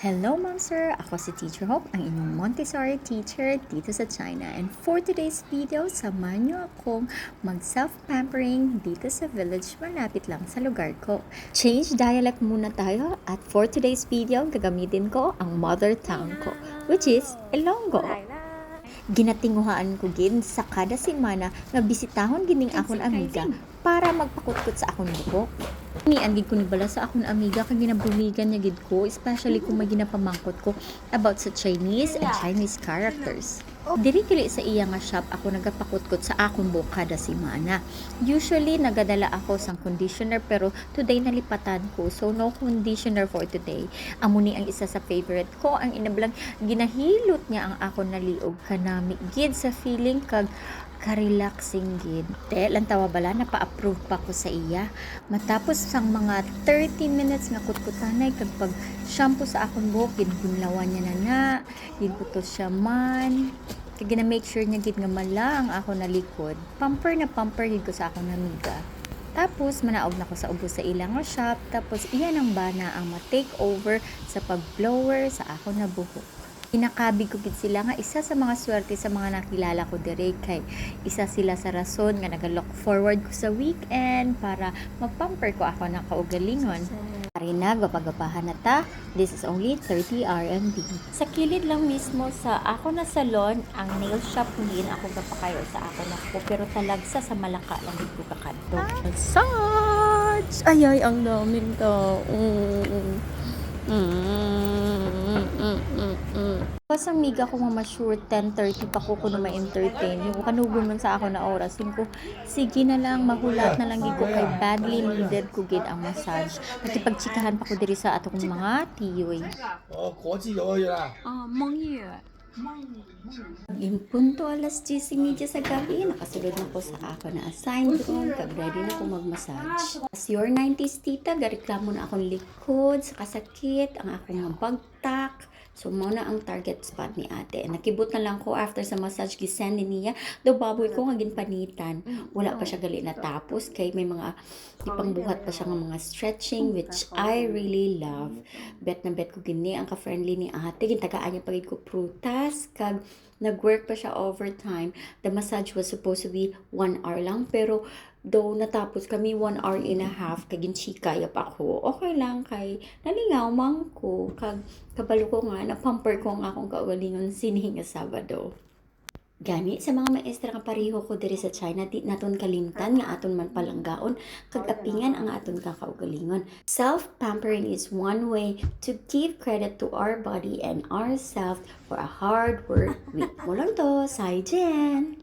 Hello, Ma'am Sir! Ako si Teacher Hope, ang inyong Montessori teacher dito sa China. And for today's video, samahan niyo akong mag-self-pampering dito sa village malapit lang sa lugar ko. Change dialect muna tayo at for today's video, gagamitin ko ang mother tongue ko, which is Ilonggo. Ginatinguhaan ko gin sa kada semana nga bisitahon gining akon amiga para magpakutkot sa akon buhok. Nian gid ko ni bala sa akon amiga kag ginabumigan niya gid ko, especially kung may ginapamangkot ko about sa Chinese and Chinese characters. Diri kili sa iya nga shop ako nagapakutkot sa akon buhok kada semana. Usually nagadala ako sang conditioner pero today nalipatan ko, so no conditioner for today. Amo ni ang isa sa favorite ko, ang inablang ginahilot niya ang akon naliog kanami gid sa feeling kag ka-relaxing gid. Lang tawa bala napa-approve pa ko sa iya. Matapos sang mga 30 minutes nga kutkutanay kag pag shampoo sa akong buhok, ginbunlawan niya na, ginbutos siya man. Kag gina-make sure niya gid nga malang ako na likod. Pamper na pamper gid ko sa akong amiga. Tapos manaog na ko sa ubos sa ilang shop, tapos iyan ang bana ang ma-take over sa pag-blower sa akong na buhok. Pinakabig ko gid sila nga isa sa mga swerte sa mga nakilala ko dire, kay isa sila sa rason nga naga-look forward ko sa weekend para mapamper ko ako ng kaugalingon. Pare na, gapagapahan na ta. This is only 30 RMB. Sa kilid lang mismo sa ako na salon, ang nail shop din ako gapakayo sa ako na ko, pero talagsa sa Malaka lang dito kakanto. Massage! Ay, ang daming tao. Pas ang miga ko mga sure 10:30 pa ko kuno ma-entertain yung kanugon man sa ako na oras ko, sige na lang mahulat na lang gid ko kay badly needed ko gid ang massage. Nakipagtsikahan pa ko diri sa atong mga tiyoy. 国际游去了。梦月. Impunto alas 10:30 sa gabi, nakasulod na ko sa ako na assigned room, kag ready na ko mag-massage. As your 90s tita, gareklamo na akong likod, sa kasakit, ang akong mga bagtak. So, mao na ang target spot ni ate. Nakibot na lang ko after sa massage gisend ni niya. Do baboy ko nga ginpanitan. Wala pa siya gali natapos kay may mga ipangbuhat pa siya ng mga stretching which I really love. Bet na bet ko gini ang ka-friendly ni ate. Gintagaan niya pagid ko prutas kag nag-work pa siya overtime. The massage was supposed to be 1 hour lang pero though natapos kami 1 hour and a half kay ginchika yap ako. Okay lang kay nalingaw man ko kag kabalo ko nga napamper ko ang akong kaugalingon sining nga Sabado. Gani sa mga maestra nga pareho ko diri sa China, di naton kalimtan nga aton man palanggaon kag apingan ang aton kakaugalingon. Self-pampering is one way to give credit to our body and ourselves for a hard work week. Mo lang to, Sai Jen!